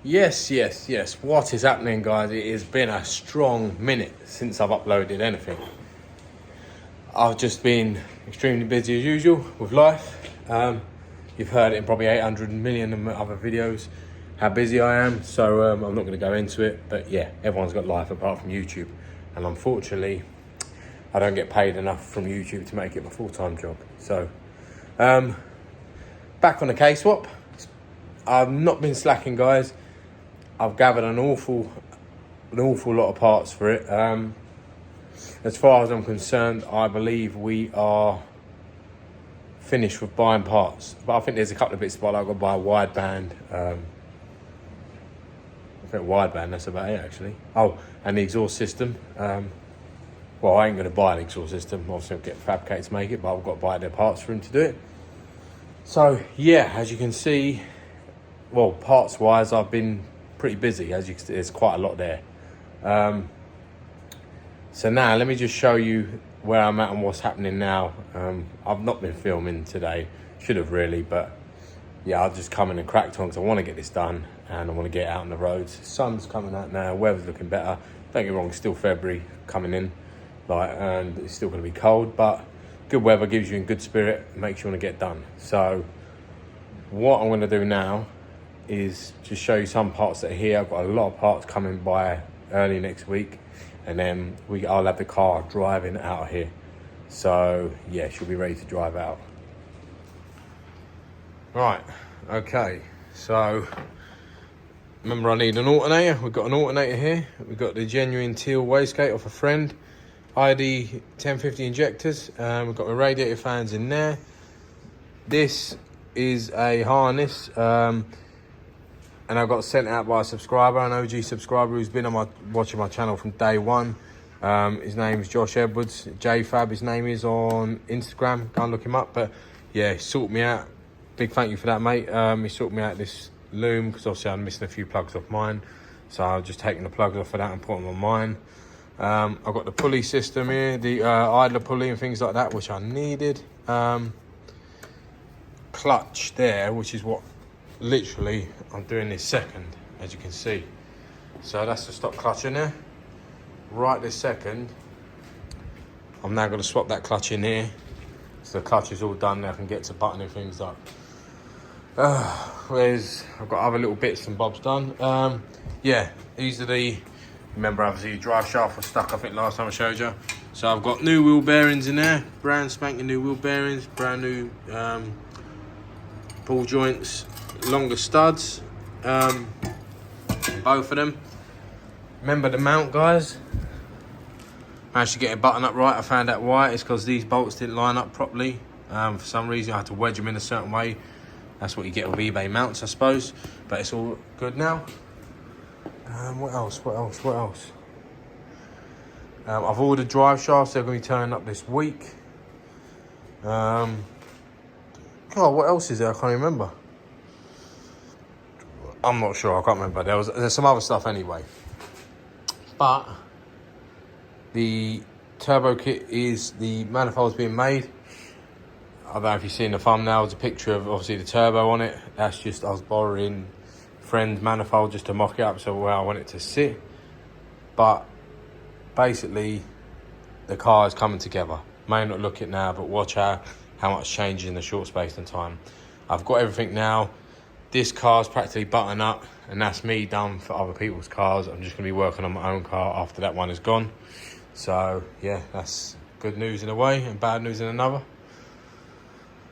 Yes. What is happening, guys? It has been a strong minute since I've uploaded anything. I've just been extremely busy as usual with life. You've heard it in probably 800 million other videos how busy I am, so I'm not going to go into it. But yeah, everyone's got life apart from YouTube, and unfortunately, I don't get paid enough from YouTube to make it my full-time job. So, back on the K-swap. I've not been slacking, guys. I've gathered an awful lot of parts for it. As far as I'm concerned, I believe we are finished with buying parts. But I think there's a couple of bits, but I've got to buy a wideband. I think wideband, that's about it actually. Oh, and the exhaust system. Well, I ain't going to buy an exhaust system. Obviously, I'll get Fabricated to make it, but I've got to buy their parts for him to do it. So, yeah, as you can see, well, parts-wise, I've been pretty busy. As you can see, there's quite a lot there. So now, let me just show you where I'm at and what's happening now. I've not been filming today. Should have really, but yeah, I'll just come in and cracked on because I want to get this done and I want to get out on the roads. Sun's coming out now, weather's looking better. Don't get me wrong, it's still February coming in, and it's still going to be cold, but good weather gives you in good spirit, makes you want to get done. So what I'm going to do now is just show you some parts that are here. I've got a lot of parts coming by early next week, and then I'll have the car driving out of here. So yeah, she'll be ready to drive out. Right, okay, so remember I need an alternator. We've got an alternator here. We've got the genuine teal wastegate off a friend. ID 1050 injectors. We've got the radiator fans in there. This is a harness, and I got sent out by a subscriber, an OG subscriber who's been watching my channel from day one. His name is Josh Edwards, JFab his name is on Instagram. Go and look him up. But yeah, he sorted me out. Big thank you for that, mate. He sorted me out this loom because obviously I'm missing a few plugs off mine. So I've just taken the plugs off of that and put them on mine. I've got the pulley system here, the idler pulley and things like that, which I needed. Clutch there, which is what literally I'm doing this second, as you can see. So that's the stock clutch in there. Right this second, I'm now going to swap that clutch in here. So the clutch is all done now. I can get to buttoning things up. I've got other little bits and bobs done. Yeah, these are the, remember obviously the drive shaft was stuck, I think last time I showed you. So I've got new wheel bearings in there, brand spanking new wheel bearings, brand new ball joints, longer studs, both of them. Remember the mount, guys. Managed to get a button up right. I found out why. It's because these bolts didn't line up properly. For some reason I had to wedge them in a certain way. That's what you get with eBay mounts, I suppose. But it's all good now. What else? I've ordered drive shafts. They're going to be turning up this week. God, what else is there? I can't remember. I'm not sure. I can't remember. There's some other stuff anyway. But the turbo kit is, the manifold's being made. I don't know if you've seen the thumbnail. There's a picture of obviously the turbo on it. That's just, I was borrowing friend's manifold just to mock it up so where I want it to sit. But basically the car is coming together. May not look it now, but watch how much changes in a short space of time. I've got everything now. This car's practically buttoned up, and that's me done for other people's cars. I'm just going to be working on my own car after that one is gone. So yeah, that's good news in a way and bad news in another.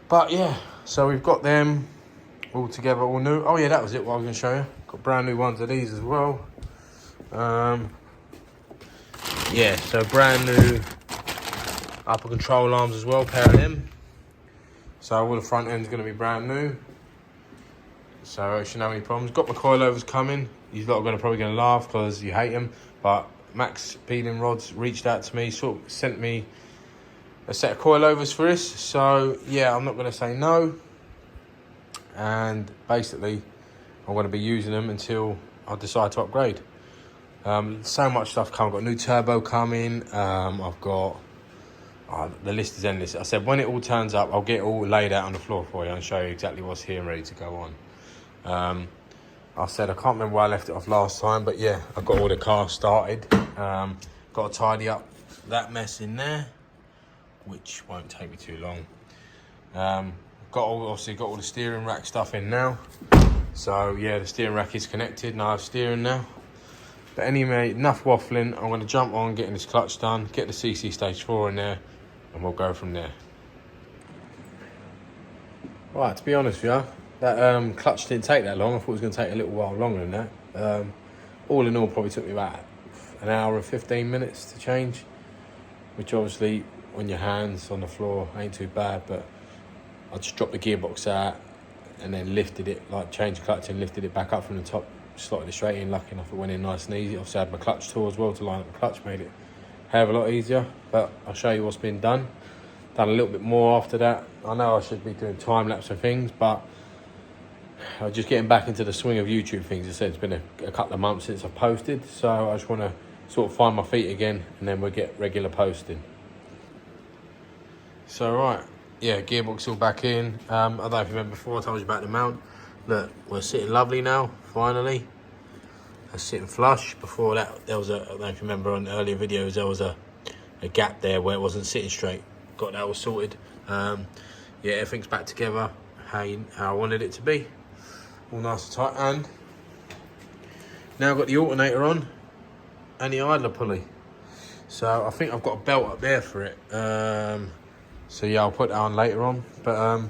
But yeah, so we've got them all together, all new. Oh yeah, that was it, what I was going to show you. Got brand new ones of these as well. Yeah, so brand new upper control arms as well, pair of them. So all the front end's going to be brand new. So I shouldn't have any problems. Got my coilovers coming. You lot are probably going to laugh because you hate them. But Max Peeling Rods reached out to me, sent me a set of coilovers for this. So yeah, I'm not going to say no. And basically, I'm going to be using them until I decide to upgrade. So much stuff coming. I've got a new turbo coming. I've got... the list is endless. I said when it all turns up, I'll get it all laid out on the floor for you and show you exactly what's here and ready to go on. I said I can't remember where I left it off last time, but yeah, I got all the car started. Got to tidy up that mess in there, which won't take me too long. Obviously got all the steering rack stuff in now. So yeah, the steering rack is connected. Now I have steering now. But anyway, enough waffling. I'm going to jump on getting this clutch done, get the CC Stage 4 in there, and we'll go from there. Right, to be honest with you, that clutch didn't take that long. I thought it was going to take a little while longer than that. All in all, probably took me about an hour and 15 minutes to change, which obviously, on your hands on the floor, ain't too bad. But I just dropped the gearbox out and then lifted it, like changed the clutch and lifted it back up from the top, slotted it straight in. Lucky enough it went in nice and easy. Obviously I had my clutch tool as well to line up the clutch, made it a hell of a lot easier. But I'll show you what's been done. Done a little bit more after that. I know I should be doing time lapse of things, but I'm just getting back into the swing of YouTube things. As I said, it's been a couple of months since I posted, so I just want to sort of find my feet again, and then we'll get regular posting. So right, yeah, gearbox all back in. I don't know if you remember before I told you about the mount. Look, we're sitting lovely now, finally. We're sitting flush. Before that, there was I don't know if you remember on the earlier videos, there was a gap there where it wasn't sitting straight. Got that all sorted. Yeah, everything's back together how I wanted it to be. All nice and tight. And now I've got the alternator on and the idler pulley. So I think I've got a belt up there for it. So yeah, I'll put that on later on. But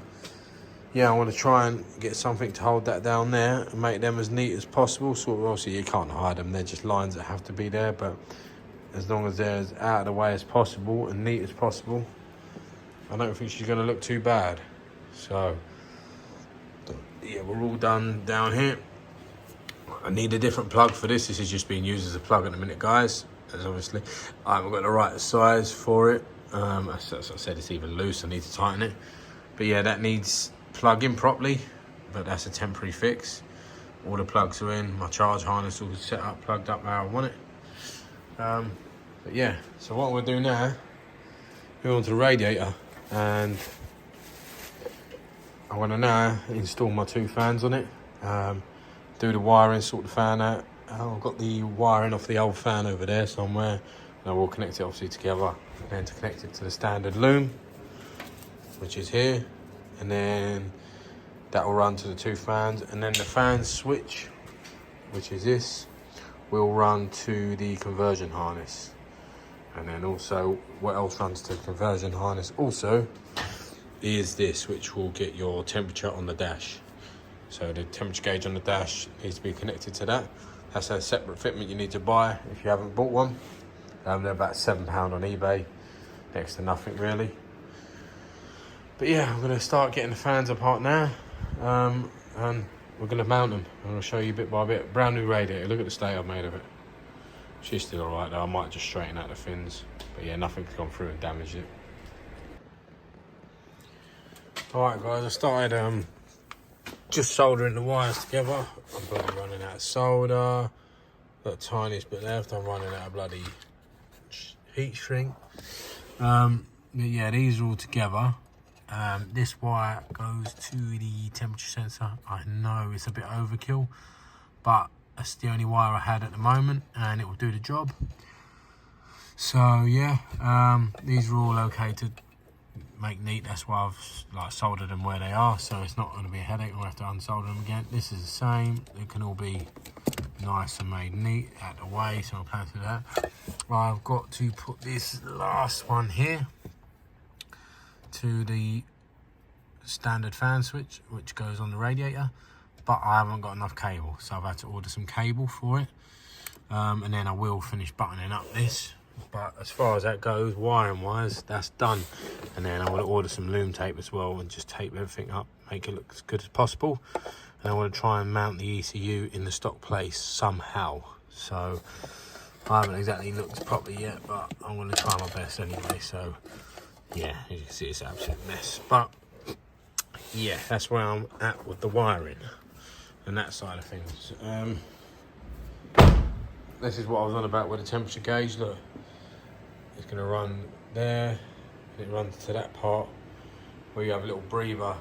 yeah, I want to try and get something to hold that down there and make them as neat as possible. Sort of, obviously you can't hide them, they're just lines that have to be there, but as long as they're as out of the way as possible and neat as possible, I don't think she's going to look too bad. So yeah, we're all done down here. I need a different plug for this. This is just being used as a plug at the minute, guys. As obviously I haven't got the right size for it. As I said, it's even loose. I need to tighten it. But yeah, that needs plugging properly. But that's a temporary fix. All the plugs are in. My charge harness all set up, plugged up how I want it. But yeah, so what we'll do now, move on to the radiator, and I'm gonna now install my two fans on it. Do the wiring, sort the fan out. I've got the wiring off the old fan over there somewhere. And I will connect it obviously together, and then to connect it to the standard loom, which is here, and then that will run to the two fans, and then the fan switch, which is this, will run to the conversion harness. And then also what else runs to the conversion harness also is this, which will get your temperature on the dash. So the temperature gauge on the dash needs to be connected to that. That's a separate fitment you need to buy if you haven't bought one. They're about £7 on eBay, next to nothing really. But yeah, I'm gonna start getting the fans apart now, and we're gonna mount them. I'm gonna show you bit by bit. Brand new radiator, look at the state I've made of it. She's still all right though. I might just straighten out the fins, but yeah, nothing's gone through and damaged it. All right, guys, I started just soldering the wires together. I'm bloody running out of solder. Got the tiniest bit left. I'm running out of bloody heat shrink. But yeah, these are all together. This wire goes to the temperature sensor. I know it's a bit overkill, but that's the only wire I had at the moment, and it will do the job. So yeah, these are all okay to make neat. That's why I've soldered them where they are, so it's not going to be a headache. I'll have to unsolder them again. This is the same. It can all be nice and made neat out the way, so I'll plan to do that. I've got to put this last one here to the standard fan switch, which goes on the radiator, but I haven't got enough cable, so I've had to order some cable for it, and then I will finish buttoning up this. But as far as that goes, wiring wise, that's done. And then I want to order some loom tape as well and just tape everything up, make it look as good as possible. And I want to try and mount the ECU in the stock place somehow. So I haven't exactly looked properly yet, but I'm going to try my best anyway. So yeah, as you can see, it's an absolute mess. But yeah, that's where I'm at with the wiring and that side of things. This is what I was on about with the temperature gauge. Look, it's going to run there, and it runs to that part where you have a little breather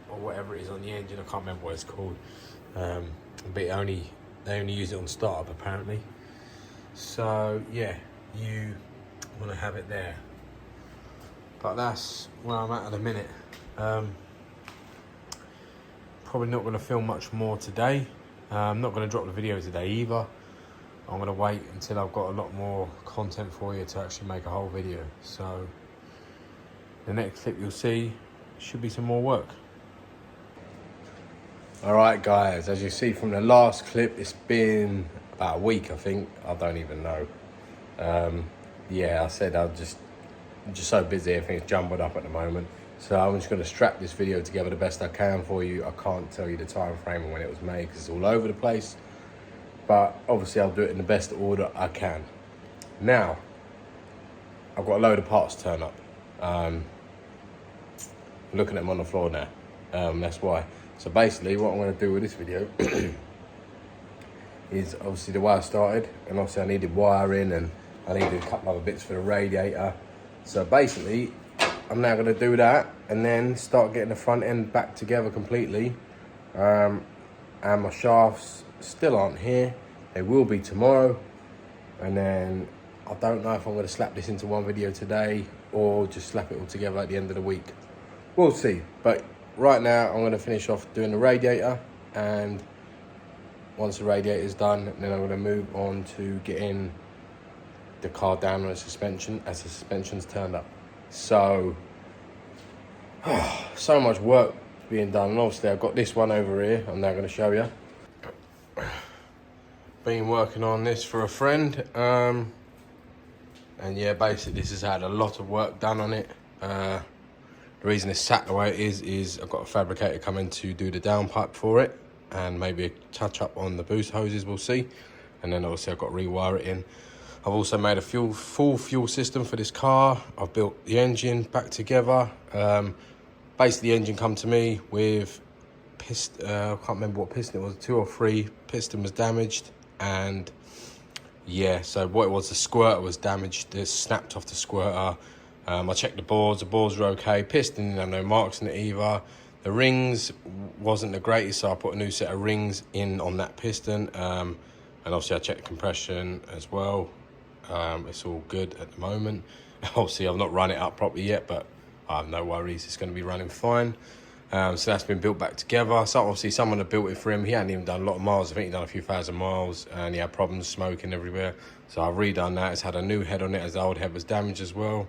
or whatever it is on the engine. I can't remember what it's called. but they only use it on startup apparently. So yeah, you want to have it there. But that's where I'm at the minute. Probably not going to film much more today. I'm not going to drop the video today either. I'm going to wait until I've got a lot more content for you to actually make a whole video. So the next clip you'll see should be some more work. Alright guys, as you see from the last clip, it's been about a week I think. I don't even know. Yeah, I said I'm just so busy, everything's jumbled up at the moment. So I'm just going to strap this video together the best I can for you. I can't tell you the time frame and when it was made because it's all over the place. But obviously I'll do it in the best order I can. Now, I've got a load of parts to turn up. Looking at them on the floor now. That's why. So basically what I'm going to do with this video is obviously the way I started. And obviously I needed wiring and I needed a couple other bits for the radiator. So basically I'm now going to do that and then start getting the front end back together completely. And my shafts still aren't here. They will be tomorrow. And then I don't know if I'm going to slap this into one video today or just slap it all together at the end of the week. We'll see. But right now I'm going to finish off doing the radiator, and once the radiator is done, then I'm going to move on to getting the car down on the suspension as the suspension's turned up. So, so much work being done. And obviously I've got this one over here I'm now going to show you. Been working on this for a friend, and yeah, basically this has had a lot of work done on it. The reason it's sat the way it is I've got a fabricator coming to do the downpipe for it and maybe a touch up on the boost hoses, we'll see. And then obviously I've got to rewire it in. I've also made a full fuel system for this car. I've built the engine back together. Basically the engine come to me with piston, I can't remember what piston it was, 2 or 3. Piston was damaged, and yeah, so what it was, the squirter was damaged. It snapped off the squirter. I checked the boards were okay. Piston didn't have no marks in it either. The rings wasn't the greatest, so I put a new set of rings in on that piston. And obviously I checked the compression as well. It's all good at the moment. Obviously I've not run it up properly yet, but I have no worries, it's going to be running fine. So that's been built back together. So obviously someone had built it for him. He hadn't even done a lot of miles. I think he'd done a few thousand miles, and he had problems smoking everywhere. So I've redone that. It's had a new head on it as the old head was damaged as well.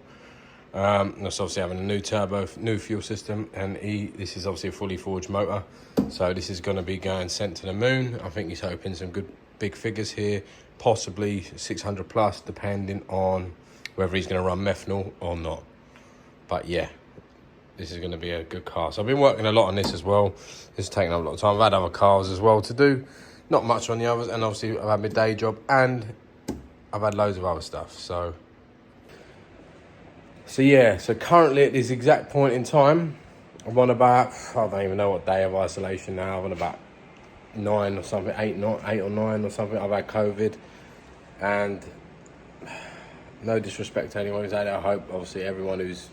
It's obviously having a new turbo, new fuel system, and this is obviously a fully forged motor. So this is going to be going sent to the moon. I think he's hoping some good big figures here, possibly 600 plus, depending on whether he's going to run methanol or not. But yeah, this is going to be a good car. So I've been working a lot on this as well. This is taking up a lot of time. I've had other cars as well to do. Not much on the others. And obviously I've had my day job and I've had loads of other stuff. So yeah, so currently at this exact point in time, I'm on about, I don't even know what day of isolation now. I'm on about 9 or something, 8 or 9 or something. I've had COVID. And no disrespect to anyone who's had it. I hope obviously everyone who's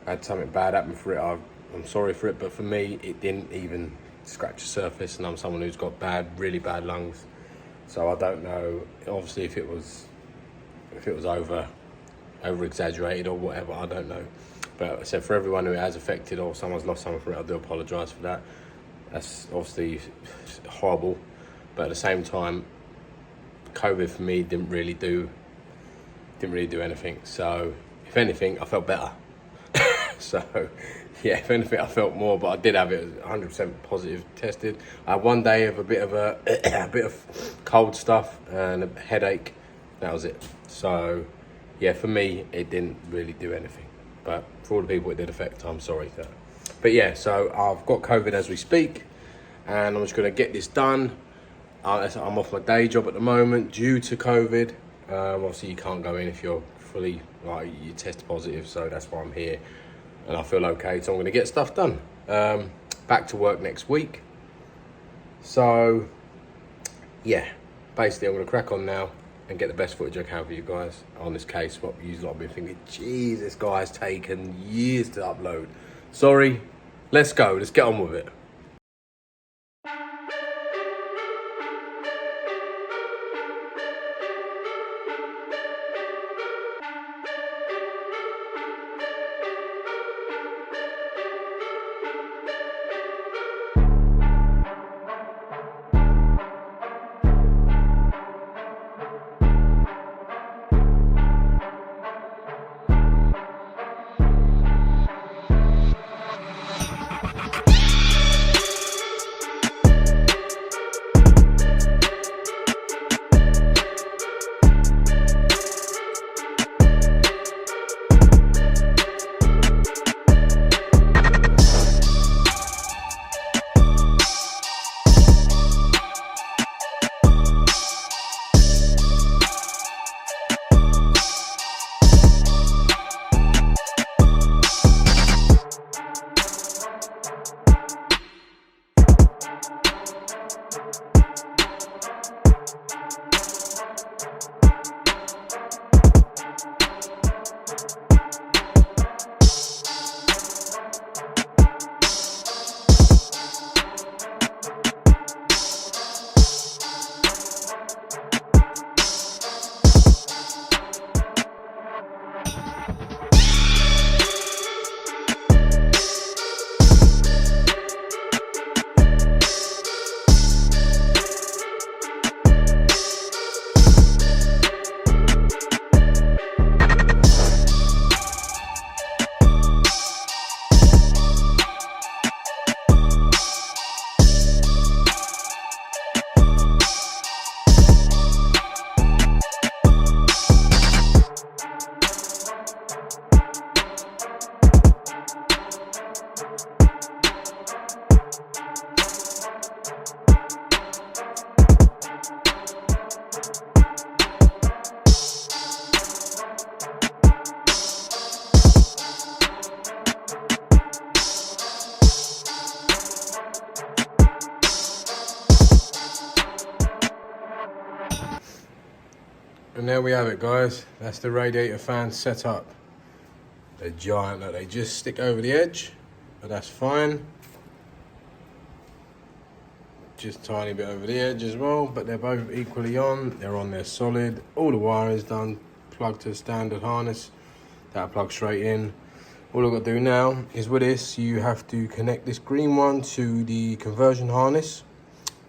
had something bad happen for it, I'm sorry for it, but for me it didn't even scratch the surface, and I'm someone who's got really bad lungs, so I don't know obviously if it was over exaggerated or whatever, I don't know. But I said, for everyone who it has affected or someone's lost something for it, I do apologise for that. That's obviously horrible, but at the same time COVID for me didn't really do anything. So if anything, I felt better. So yeah, if anything, I felt more, but I did have it 100% positive tested. I had one day of a bit of cold stuff and a headache. That was it. So yeah, for me, it didn't really do anything. But for all the people it did affect, I'm sorry for that. But yeah, so I've got COVID as we speak, and I'm just going to get this done. I'm off my day job at the moment due to COVID. Obviously, you can't go in if you're fully, like, you test positive, so that's why I'm here. And I feel okay, so I'm going to get stuff done. Back to work next week. So, yeah, basically I'm going to crack on now and get the best footage I can for you guys on this case. What you lot have been thinking, geez, this guy's taken years to upload. Sorry, let's go, let's get on with it. And there we have it, guys. That's the radiator fan set up. They're giant, that they just stick over the edge, but that's fine. Just tiny bit over the edge as well, but they're both equally on. They're on there solid. All the wiring is done, plugged to the standard harness. That'll plug straight in. All I've got to do now is with this, you have to connect this green one to the conversion harness,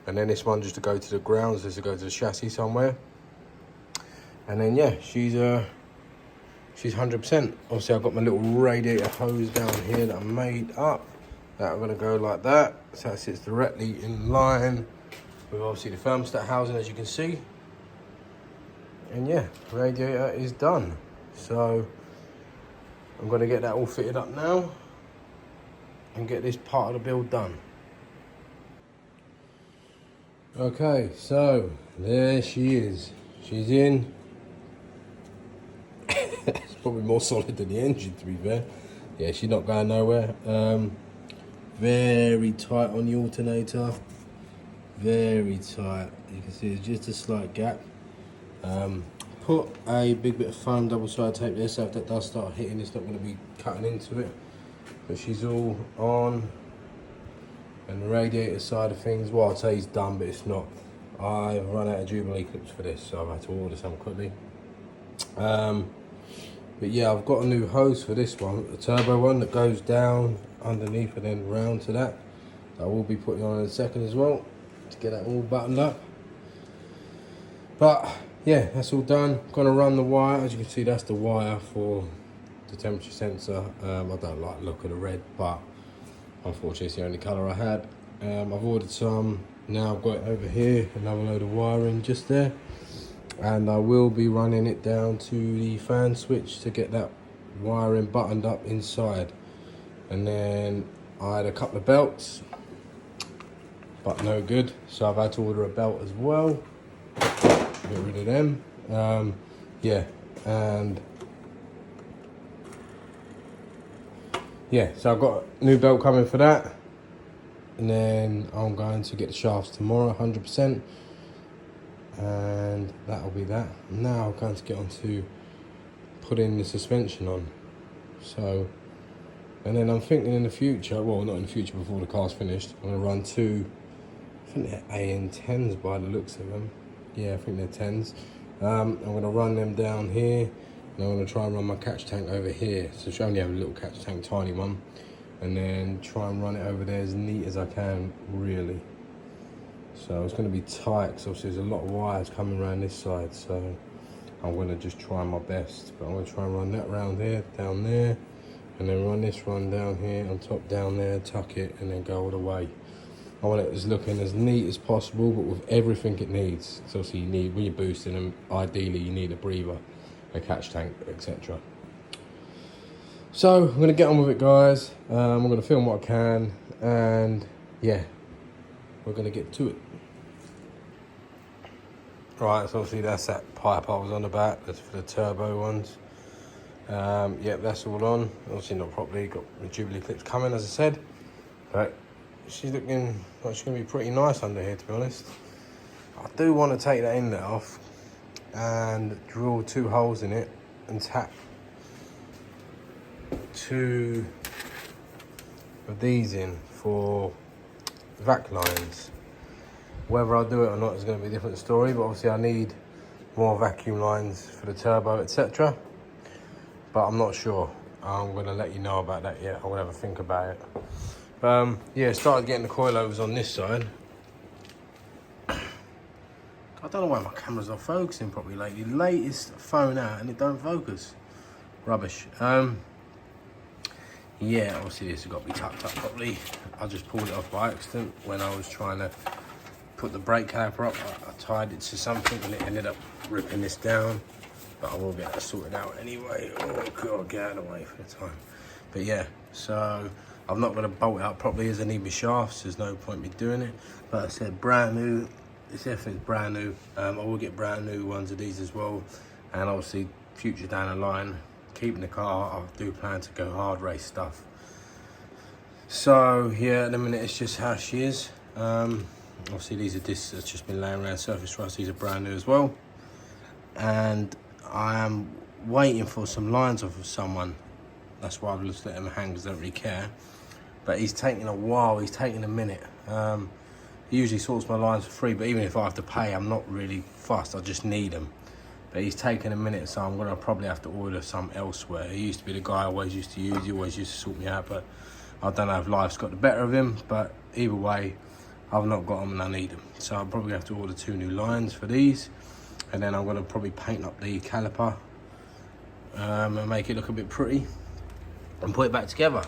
and then this one just to go to the grounds, this to go to the chassis somewhere. And then yeah, she's 100%. Obviously I've got my little radiator hose down here that I made up. That I'm gonna go like that, so it sits directly in line with obviously the thermostat housing, as you can see. And yeah, radiator is done. So I'm gonna get that all fitted up now and get this part of the build done. Okay, so there she is. She's in. It's probably more solid than the engine, to be fair. Yeah, she's not going nowhere. Very tight on the alternator. Very tight. You can see there's just a slight gap. Put a big bit of foam double-sided tape there, so if that does start hitting, it's not going to be cutting into it. But she's all on. And the radiator side of things, well, I'd say it's done, but it's not. I've run out of Jubilee clips for this, so I've had to order some quickly. But yeah, I've got a new hose for this one, a turbo one that goes down underneath and then round to that. I will be putting on in a second as well to get that all buttoned up. But yeah, that's all done. Gonna run the wire. As you can see, that's the wire for the temperature sensor. I don't like the look of the red, but unfortunately it's the only colour I had. I've ordered some. Now I've got it over here, another load of wiring just there. And I will be running it down to the fan switch to get that wiring buttoned up inside. And then I had a couple of belts, but no good. So I've had to order a belt as well. Get rid of them. Yeah, and yeah, so I've got a new belt coming for that. And then I'm going to get the shafts tomorrow, 100%. And that'll be that. Now I'm going to get on to putting the suspension on. So, and then I'm thinking in the future, well, not in the future, before the car's finished, I'm going to run two, I think they're AN10s by the looks of them. Yeah, I think they're 10s. I'm going to run them down here, and I'm going to try and run my catch tank over here. So I only have a little catch tank, tiny one, and then try and run it over there as neat as I can, really. So it's going to be tight, because obviously there's a lot of wires coming around this side, so I'm going to just try my best. But I'm going to try and run that round here, down there, and then run this one down here, on top down there, tuck it, and then go all the way. I want it as looking as neat as possible, but with everything it needs. So obviously you need, when you're boosting them, ideally you need a breather, a catch tank, etc. So I'm going to get on with it, guys. I'm going to film what I can, and yeah, we're going to get to it. Right, so obviously that's that pipe I was on about. That's for the turbo ones. Yep, that's all on. Obviously not properly. Got the Jubilee clips coming, as I said. But she's looking like she's going to be pretty nice under here, to be honest. I do want to take that inlet off and drill 2 holes in it and tap 2 of these in for vac lines. Whether I do it or not is going to be a different story, but obviously I need more vacuum lines for the turbo, etc. But I'm not sure. I'm going to let you know about that yet. I'm going to have a think about it. Yeah, started getting the coilovers on this side. I don't know why my camera's not focusing properly lately. Latest phone out and it don't focus. Rubbish. Yeah, obviously this has got to be tucked up properly. I just pulled it off by accident when I was trying to put the brake caliper up. I tied it to something and it ended up ripping this down. But I will get that sorted out anyway. Oh God, get out of the way for the time. But yeah, so I'm not going to bolt it out properly as I need my shafts. There's no point me doing it. But I said brand new. This everything's brand new. I will get brand new ones of these as well. And obviously, future down the line, keeping the car, I do plan to go hard race stuff. So yeah, at the minute it's just how she is. Obviously these are discs that's just been laying around surface rust. These are brand new as well. and I am waiting for some lines off of someone. That's why I've just let him hang because I don't really care. But he's taking a while, he's taking a minute. He usually sorts my lines for free, but even if I have to pay, I'm not really fussed, I just need them. But he's taking a minute, so I'm gonna probably have to order some elsewhere. He used to be the guy I always used to use, he always used to sort me out, but I don't know if life's got the better of him, but either way, I've not got them and I need them. So I'm probably gonna have to order 2 new lines for these, and then I'm gonna probably paint up the caliper and make it look a bit pretty and put it back together.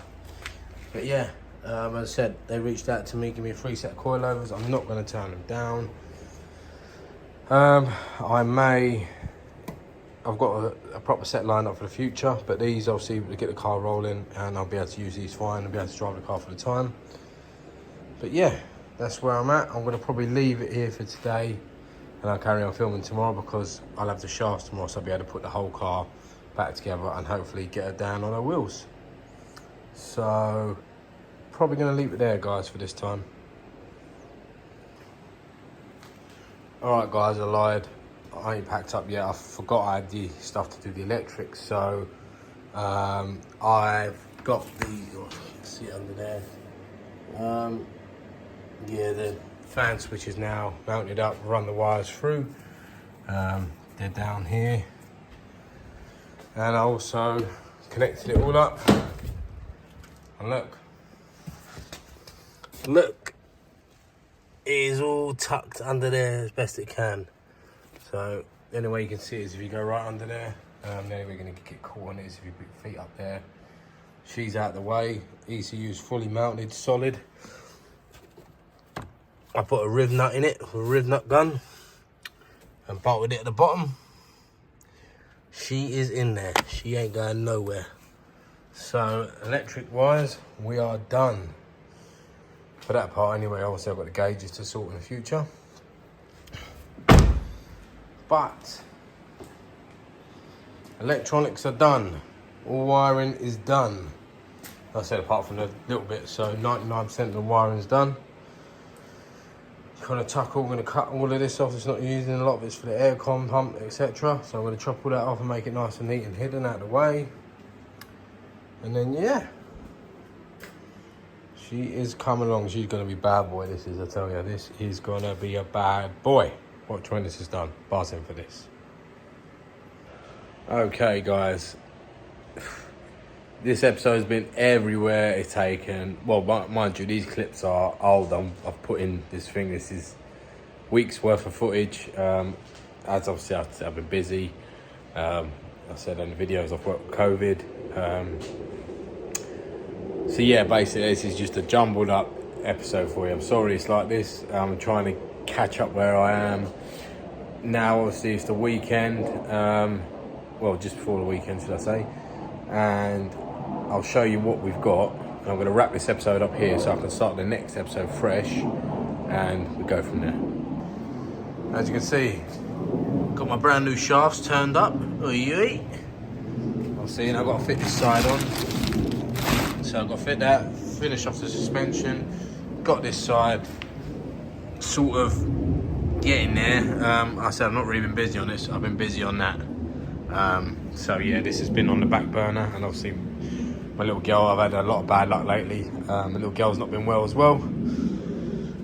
But yeah, as I said, they reached out to me, give me a free set of coilovers. I'm not going to turn them down. I've got a proper set lined up for the future, but these obviously will get the car rolling and I'll be able to use these fine. I'll be able to drive the car for the time. But yeah, that's where I'm at. I'm going to probably leave it here for today and I'll carry on filming tomorrow because I'll have the shafts tomorrow, so I'll be able to put the whole car back together and hopefully get her down on her wheels. So probably going to leave it there, guys, for this time. Alright guys, I lied, I ain't packed up yet. I forgot I had the stuff to do the electrics, so I've got the, you can see it under there, yeah, the fan switch is now mounted up, run the wires through, they're down here, and I also connected it all up. And look, it is all tucked under there as best it can. So the only way you can see it is if you go right under there. The only way you're gonna get caught on it is if you put your feet up there. She's out the way. ECU's fully mounted, solid. I put a riv nut in it, a riv nut gun, and bolted it at the bottom. She is in there. She ain't going nowhere. So electric wise, we are done for that part anyway. Obviously I've got the gauges to sort in the future, but electronics are done, all wiring is done. Like I said, apart from the little bit, so 99% of the wiring is done. Gonna cut all of this off. It's not using a lot of it's for the aircon pump, etc. So I'm gonna chop all that off and make it nice and neat and hidden out of the way. And then yeah, she is coming along. She's gonna be bad boy. This is, I tell you, this is gonna be a bad boy. Watch when this is done. Buzzing for this. Okay, guys. This episode's been everywhere it's taken. Well, mind you, these clips are old. I've put in this thing. This is weeks worth of footage. As obviously I've been busy. I said in the videos I've worked with COVID. So yeah, basically this is just a jumbled up episode for you. I'm sorry it's like this. I'm trying to catch up where I am. Now obviously it's the weekend. Well, just before the weekend, should I say. And I'll show you what we've got. And I'm going to wrap this episode up here so I can start the next episode fresh. And we go from there. As you can see, got my brand new shafts turned up. I'll see, and I've got to fit this side on. So I've got to fit that, finish off the suspension. Got this side sort of getting there. I said I've not really been busy on this. I've been busy on that. So yeah, this has been on the back burner, and obviously my little girl, I've had a lot of bad luck lately. My little girl's not been well as well.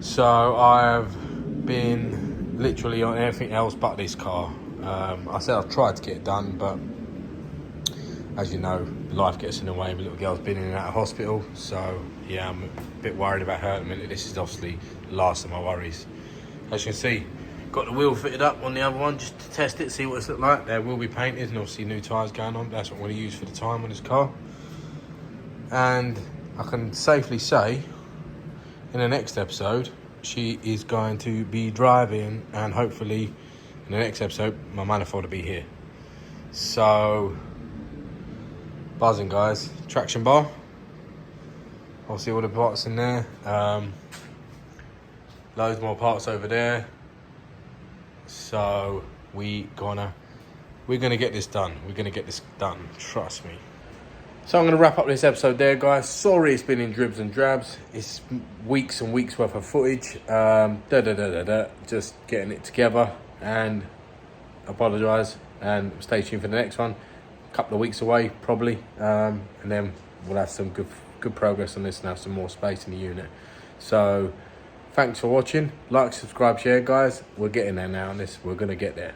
So I've been literally on everything else but this car. I said I've tried to get it done, but as you know, life gets in the way. My little girl's been in and out of hospital, so yeah, I'm a bit worried about her at the minute. This is obviously the last of my worries. As you can see, got the wheel fitted up on the other one just to test it, see what it's look like. There will be painted and obviously new tyres going on. That's what I'm going to use for the time on this car. And I can safely say, in the next episode, she is going to be driving, and hopefully in the next episode, my manifold will be here. So, buzzing, guys. Traction bar. I'll see all the parts in there. Loads more parts over there. So we're gonna get this done. We're gonna get this done. Trust me. So I'm gonna wrap up this episode there, guys. Sorry it's been in dribs and drabs. It's weeks and weeks worth of footage. Just getting it together, and apologise, and stay tuned for the next one. A couple of weeks away probably, and then we'll have some good progress on this and have some more space in the unit. So thanks for watching. Like, subscribe, share, guys. We're getting there now on this. We're going to get there.